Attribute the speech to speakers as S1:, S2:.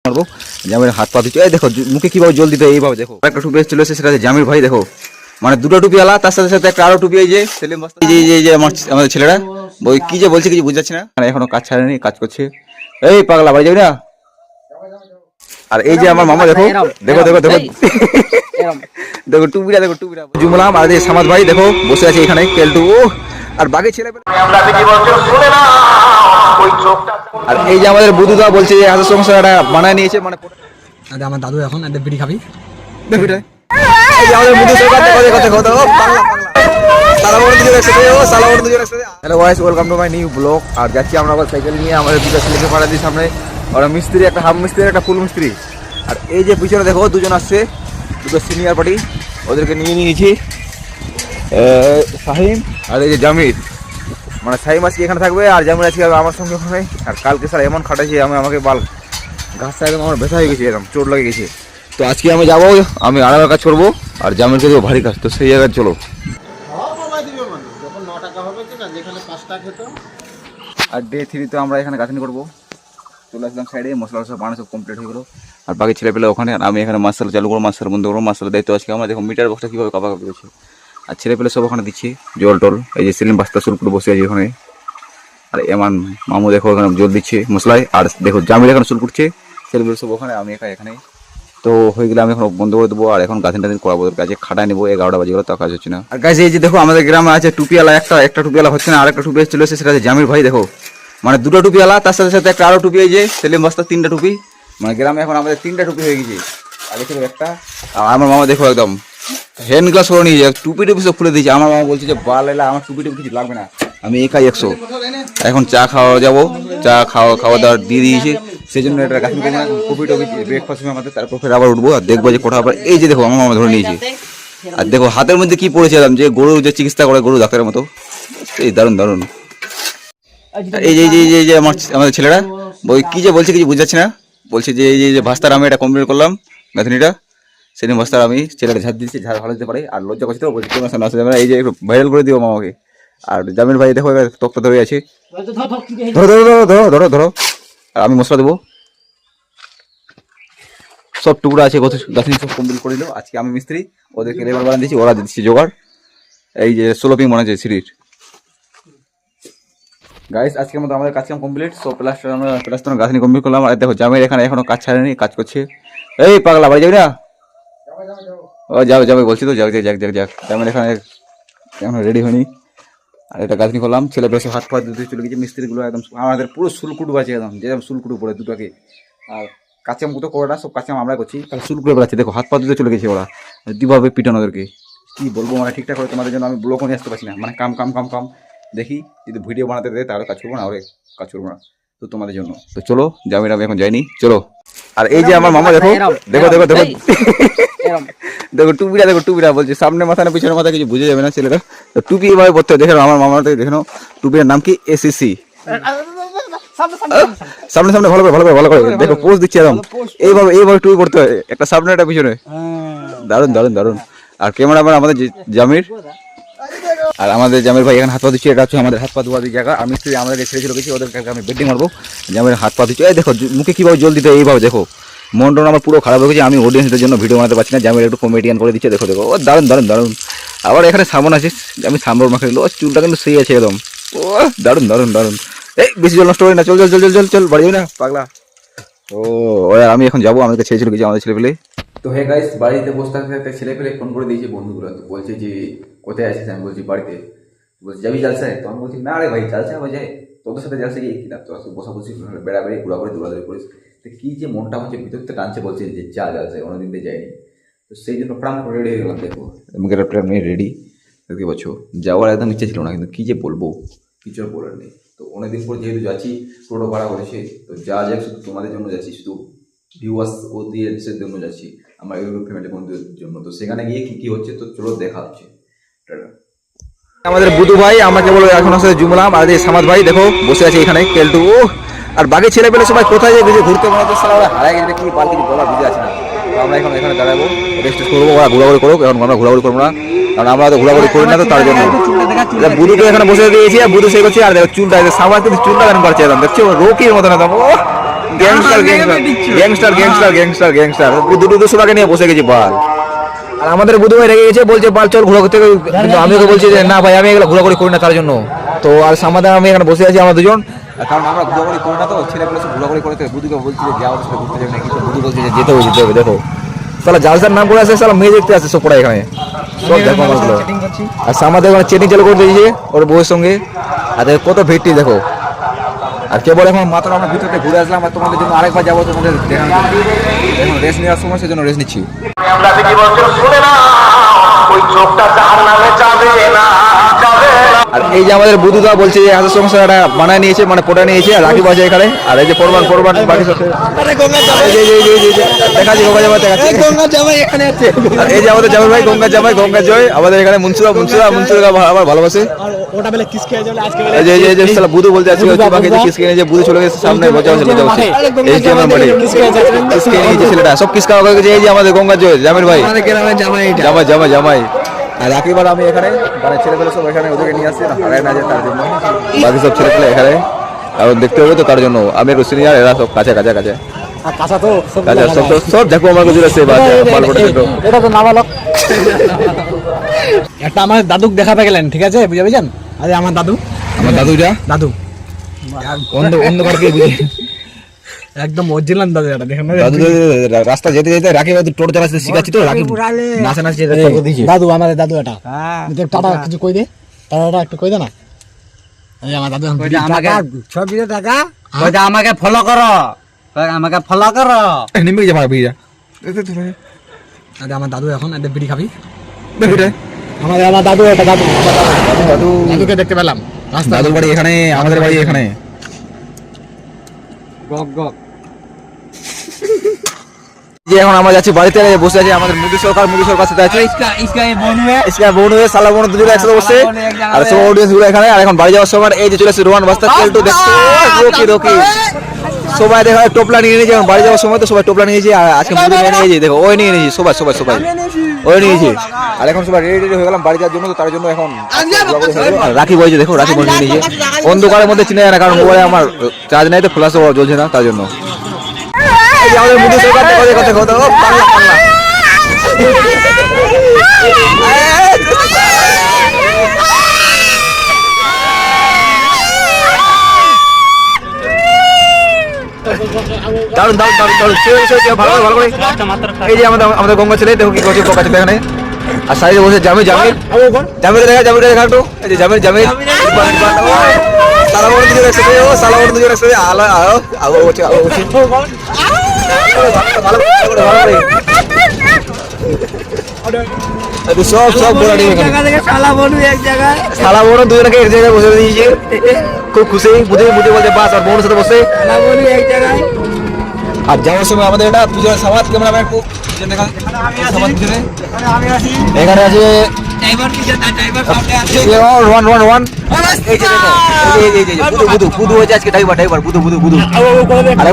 S1: মারবো। জামির হাত পা দিচ্ছে, এই দেখো মুখে কিভাবে জল দিতে, এইভাবে দেখো একটা টুপি চলে এসেছে, সেটা জামির ভাই দেখো, মানে দুটো টুপি আলা, তার সাথে সাথে একটা আরো টুপি, এই যে সেলিম বস্তা, এই যে আমাদের ছেলেরা ওই কি যে বলছে কিছু বুঝতে পারছি না, মানে এখনো কাজ ছাড়েনি, কাজ করছে। এই পাগলা বাড়ি যাবি না? আর এই যে আমার মামা দেখো দেখো দেখো দেখো দেখো টুপিটা, দেখো টুপিটা জুমলাম। আর এই সামাদ ভাই দেখো বসে আছে এখানে কেলটু, আর বাকি ছেলে। আর এই যে আমাদের বুধুদা বলছে যে হাতের সমস্যাটা বানায় নিয়েছে, মানে
S2: আমার দাদু এখন একটা বিড়ি খাবি।
S1: এই যে আমাদের বুধু সরকার দেখো দেখো দেখো দেখো পাগলা সালামর দুজন একসাথে, ও সালামর দুজন একসাথে। Hello guys, welcome to my new blog. আর যাচ্ছি আমরা আবার সাইকেল নিয়ে, আমাদের দুটো ছেলেকে পাড়া দিই সামনে, ওরা মিস্ত্রি, একটা হাফ মিস্ত্রি একটা ফুল মিস্ত্রি। আর এই যে পিছনে দেখো দুজন আসছে, দুটো সিনিয়র পার্টি, ওদেরকে নিয়ে নিয়েছি, শাহিম আর এই যে জামির। মানে শাহিম আজকে এখানে থাকবে আর জামির আজকে আমার সঙ্গে ওখানে। আর কালকে স্যার এমন খাটাইছে আমাকে বাল ঘাসটা একদম আমার ব্যথা হয়ে গেছে, একদম চোট লেগে গেছে। তো আজকে আমি যাবো, আমি আরামের কাজ করবো আর জামিরকে দেবো ভারী কাজ, তো সেই জায়গায় চলো। আর ডে 3 তো আমরা এখানে গাঁথনি করবো, চলে আসলাম সাইডে, মশলা সব বানানো সব কমপ্লিট হয়ে গেলো। আর বাকি ছেলে পেলে ওখানে, আর আমি এখানে মাসালা চালু করবো, মাসালা বন্ধ করবো, মাসালা দায়িত্ব আজকে আমার। দেখো মিটার বক্সটা কীভাবে কাপাকাপি করছে, আর ছেলে পেলে সব ওখানে দিচ্ছি জল টল। এই যে সেলিম বাস্তা শুরু করে বসে আছে ওখানে, আর এমন মামু দেখো এখানে জল দিচ্ছে মশলায়। আর দেখো জামিল এখানে শুরু করছে, ছেলে পেলে সব ওখানে, আমি এখানে। তো হয়ে গেলে আমি এখন বন্ধ করে দেবো, আর এখন গাঁথনি টাথনি করাবো, কাজে খাটায় নেবো। 11টা বাজে গেলো, তা কাজ হচ্ছে না। আর গাছ এই যে দেখো আমাদের গ্রামে আছে টুপিওয়ালা, একটা টুপিওয়ালা হচ্ছে না, আর একটা টুপি চলে এসেছে, সেটা আছে জামির ভাই দেখো, মানে দুটো টুপি আলা, তার সাথে সাথে একটা আরো টুপি, এই যে সেলিম বস্তা 3টা টুপি। মানে গ্রামে এখন আমাদের 3টা টুপি হয়ে গেছে, আগে ছিল একটা। আর আমার মামা দেখো একদম হ্যান্ড গ্লাস করে নিয়ে টুপি সব খুলে দিয়েছে। আমার মামা বলছে যে বাল এলা আমার টুপি কিছু লাগবে না, আমি একাই 100। এখন চা খাওয়া যাবো, চা খাওয়া দাওয়া দিয়ে দিয়েছি, সেই জন্য এটা গাছ কপি টপি ব্রেকফাস্ট আমাদের, তারপর ফের আবার উঠবো আর দেখবো যে কোথাও আবার। এই যে দেখো আমার মামা ধরে নিয়েছে, আর দেখো হাতের মধ্যে কি পড়েছিলাম, যে গরু যে চিকিৎসা করে গরু ডাক্তারের মতো, এই দারুণ দারুণ। এই যে আমাদের ছেলেরা ওই কি যে বলছে কিছু বুঝাচ্ছি না, বলছে যে এই যে ভাস্তার আমি এটা কমপ্লিট করলাম গাঁথনিটা, সেদিন ভাস্তার আমি ছেলেটা ঝাঁপ দিচ্ছি, ঝাড় ভালো দিতে পারে। আর লজ্জা করছি তো, বলছি তোমার সামনে আসা যাবে না, এই যে একটু ভাইরাল করে দিও মামাকে। আর জামির ভাই দেখো তক্তা ধরে আছে, ধরো ধরো ধরো ধরো ধরো ধরো। আর আমি মশলা দেবো, সব টুকরা আছে গাঁথনি সব কমপ্লিট করে দিল। আজকে আমি মিস্ত্রি, ওদেরকে লেবার বানান দিচ্ছি, ওরা দিচ্ছি জোগাড়। এই যে 16 পিং মনে হচ্ছে সিঁড়ির। গাইস আজকের মতো আমাদের কাজ কাম কমপ্লিট, সব প্লাস্টার গাঁথনি কমপ্লিট করলাম। আর দেখো জামির এখানে এখনো কাজ ছাড়েনি, কাজ করছে। এই পাগলা বাড়ি যাবি না? ও যাবে বলছি তো, যাক। জামির এখানে এখনো রেডি হয়নি। আর এটা গাঁথনি করলাম, ছেলে বেশি হাত পা দুটো চলে গেছে, মিস্ত্রিগুলো একদম আমাদের পুরো সুলকুটু আছে একদম, যেরকম সুলকুটু পড়ে দুটাকে। আর কাঁচাম কোথাও করে না, সব কাঁচাম আমরা করছি, তাহলে সুলকুটে বেড়াচ্ছে। দেখো হাত পা দুটো চলে গেছে, ওরা দিভাবে পিটানো ওদেরকে কি বলবো, মানে ঠিকঠাক করে তোমাদের জন্য আমি ব্লগও নিয়ে আসতে পারছি না, মানে কাম দেখি যদি ভিডিও বানাতে দেয় তাহলে কাজ করবো না, ওরে কাজ করবো না তো তোমাদের জন্য। তো চলো, জামির আমি এখন যাইনি, চলো। আর এই যে আমার মামা দেখো দেখো দেখো দেখো দেখো টুপিটা বলছে সামনে মাথা না পিছনে মাথা, কিছু বুঝে যাবে না ছেলেরা। তো টুপি এভাবে পড়তে দেখো, আমার মামাটা দেখো টুপির নাম কি এসিসি। সামনে ভালো করে দেখো, পোজ দিচ্ছে একদম, এইভাবে টুপি পড়তে হয়, একটা সামনে একটা পিছনে, দারুণ। আর ক্যামেরাম্যান আমাদের জামির, আর আমাদের জামির ভাই এখানে হাত পা দিচ্ছে, এটা হচ্ছে আমাদের হাত পা ধোয়ার জায়গা। আমি আমাদের ছেড়ে চলে গেছি, ওদেরকে আমি বেডিং মারবো। জামির হাত পা দিচ্ছে, এই দেখো মুখে কিভাবে জল দিতে, এইভাবে দেখো মনটা আমার পুরো খারাপ হয়ে গেছে। আমি অডিয়েন্সদের জন্য ভিডিও বানাতে পারছি না, জামির একটু কমেডিয়ান করে দিচ্ছে, দেখো ও দারুণ। আবার এখানে সাবান আছে, আমি সাম্বর মাখে দিল, চুলটা কিন্তু সেই আছে একদম, ও দারুণ। এই বেশি জল নষ্ট করি না, চল বাড়ি যাবি না পাগলা। ও আমি এখন যাবো, আমাকে ছেড়ে চলে গেছি আমাদের ছেলে পেলে। তো হে গাইস, বাড়িতে বসে থাকতে ছেলে পেলে ফোন করে দিয়েছে বন্ধুগুলো, তো বলছে যে কোথায় আছিস, আমি বলছি বাড়িতে, বলছি যাবি জালসায়, তো আমি বলছি না রে ভাই জালসা হয়ে যায়, তোদের সাথে জালসা গিয়ে কি লাভ, তোরা বসা বসি বেড়াবেড়ি ঘোরাঘুরি দৌড়াদৌড়ি করিস, তো কি যে মনটা হচ্ছে ভিতর থেকে টানছে, বলছে যে যা জালসায়, অনেকদিন দিয়ে যায়নি। তো সেই জন্য প্রাণ রেডি হয়ে গেলাম, দেখো মুখে একটা মেয়ে রেডি, দেখতে পাচ্ছ। যাওয়ার একদম ইচ্ছে ছিল না, কিন্তু কি যে বলবো কিছু আর বলার নেই। তো অনেকদিন পর যেহেতু যাচ্ছি, টোটো ভাড়া করেছে, তো যা যাক শুধু তোমাদের জন্য যাচ্ছি, শুধু ভিউয়ার্স অডিয়েন্সের জন্য যাচ্ছি, আমার ইউটিউব ফ্যামিলি বন্ধুদের জন্য। তো সেখানে গিয়ে কি হচ্ছে তো চলো দেখা হচ্ছে। আমাদের বুধু ভাই আমাকে বলো এখন আসলে জুমলাম, আর এই সামাদ ভাই দেখো বসে আছে এখানে কেলটু, আর বাকি ছেলে পেলে সবাই কোথায় গেছে ঘুরতে, মনে হচ্ছে ওরা হারাই গেছে কি পাল, কিছু বলা বুঝে আছে না। তো আমরা এখন এখানে দাঁড়াবো, রেস্ট করবো, ওরা ঘোরাঘুরি করবো, এখন আমরা ঘোরাঘুরি করবো না, কারণ আমরা তো ঘোরাঘুরি করি না, তো তার জন্য বুধুকে এখানে বসে দিয়েছি। আর বুধু সে করছে, আর দেখো চুলটা সামাদ কিন্তু চুলটা কেন পারছে একদম, দেখছো রোকির মতন একদম, ও gangster gangster gangster gangster gangster দুটো সবাইকে নিয়ে বসে গেছি বাল। আর আমাদের বুধু ভাই রেগে গেছে, বলছে বাল চল ঘোরা করতে, কিন্তু আমি ওকে বলছি যে না ভাই আমি এগুলো ঘোরাঘুরি করি না তার জন্য। তো আর সমাধান আমি এখানে বসে আছি আমরা দুজন, কারণ আমরা ঘোরাঘুরি করি না, তো ছেলেগুলো সব ঘোরাঘুরি করতে বুধুকে বলছি যে যাওয়ার সাথে ঘুরতে যাবে নাকি, তো বুধু বলছে যে যেতে হবে যেতে হবে। দেখো সালা জালসার নাম করে আসে, সালা মেয়ে দেখতে আসে সব পড়া এখানে সব দেখো আমাগুলো। আর আমাদের ওখানে চেটিং চালু করে দিয়েছে ওর বউয়ের সঙ্গে, আর দেখো কত ভিড়টি দেখো। আর কেবল এখন মাত্র আমরা ভিতরে ঘুরে আসলাম, আর তোমাদের জন্য আরেকবার যাবো তোমাদের দেখানোর জন্য। এখন রেস্ট নেওয়ার সময় সেজন্য রেস্ট নিচ্ছি। আর এই যে আমাদের বুধুদা বলছে যে হাতের সংসার একটা বানায় নিয়েছে, মানে পোটা নিয়েছে, আর রাখি বাজে এখানে। আর এই যে পরবান বাকি সব দেখা যায় গঙ্গা জামাই দেখাচ্ছে, আর এই যে আমাদের জামাই ভাই গঙ্গা জামাই গঙ্গা জয়, আমাদের এখানে মুন্সুরা আবার ভালোবাসে। এই যে সালা বুধু বলতে আজকে হচ্ছে বাকি যে কিসকে নিয়ে যে বুধু চলে গেছে সামনে বসে আছে এই যে আমার বাড়ি কিসকে নিয়ে যে ছেলেটা সব কিসকা হয়ে গেছে। এই যে আমাদের গঙ্গা জয় জামির ভাই জামাই জামাই জামাই। আর একেবার আমি এখানে মানে ছেলেপেলে সব এখানে ওদেরকে নিয়ে আসছি না হারায় না যায় তার জন্য, বাকি সব ছেলেপেলে এখানে আর দেখতে হবে তো তার জন্য। আমি একটু সিনিয়র, এরা সব কাছে কাছে কাছে সব দেখো আমার কাছে
S2: এটা তো নাবালক। একটা আমার দাদুক দেখাতে গেলেন, ঠিক আছে বুঝেছেন? আরে আমার দাদুটা দাদু অন্ধকারকে বুঝে একদম অরিজিনাল দাদু, এটা দেখেন
S1: দাদু রাস্তা যেতে যেতে রাখি টোটো চালাতে শিখাচ্ছি, তো রাখি নাচা নাচি
S2: দাদু আমাদের দাদু এটা টাটা কিছু কই দে, টাটা একটু কই দে না। এই আমার দাদু আমাকে ছবি টাকা কইটা আমাকে ফলো করো, আমাকে ফলো করো
S1: নিমে যা ভাই যা।
S2: আরে আমার দাদু এখন একটা বিড়ি খাবি,
S1: আমার দাদু এটা দাদু
S2: দাদুকে দেখতে পেলাম রাস্তা,
S1: দাদুর বাড়ি এখানে, আমাদের বাড়ি এখানে।
S2: গক গক
S1: যে এখন আমরা যাচ্ছি বাড়িতে, বসে আছি আমাদের মোদী সরকার সাথে আছে, ইসকা বোন হয়ে সালা বোন দুজন একসাথে বসে, আর সব অডিয়েন্স গুলো এখানে। আর এখন বাড়ি যাওয়ার সময় এই যে চলে আসছে রোহান বাস্তা কেলটু দেখছো রকি সবাই দেখো টোপলা নিয়ে নিয়েছে। বাড়ি যাওয়ার সময় তো সবাই টোপলা নিয়েছে, আর আজকে মুদি নিয়ে নিয়েছে দেখো, ওই নিয়ে নিয়েছি সবাই সবাই সবাই ওই নিয়েছে। আর এখন সবাই রেডি হয়ে গেলাম বাড়ি যাওয়ার জন্য, তো তার জন্য এখন রাখি বইছে দেখো, রাখি বই নিয়ে নিয়েছে। অন্ধকারের মধ্যে চিনে যায় না, কারণ মোবাইলে আমার চার্জ নেই, তো ফ্ল্যাশ জ্বলছে না তার জন্য। আমাদের মুদি সরকার দেখো দেখো দেখো বাংলা বাংলা দারুন দারুন দারুন দারুন ভালো ভালো করে। এই যে আমাদের গঙ্গা ছেলে দেখো কি করছে পোকা ছেলে এখানে, আর সাইডে বসে জামির দেখা একটু। এই যে জামির সালামোর দুজন একসাথে, ও সালামোর দুজন একসাথে আলো আলো হচ্ছে আলো হচ্ছে সব বড় সালা বড় দুজনকে এক জায়গায় বসে দিয়েছে, খুব খুশি। বুঝে বলতে বাস আর বোনের সাথে বসে আর যাওয়ার সময় আমাদের এটা দুজনের সামাদ ক্যামেরাম্যান একটু এখানে আছে বুধু হয়েছে আজকে ড্রাইভার বুধু বুধু বুধু। আরে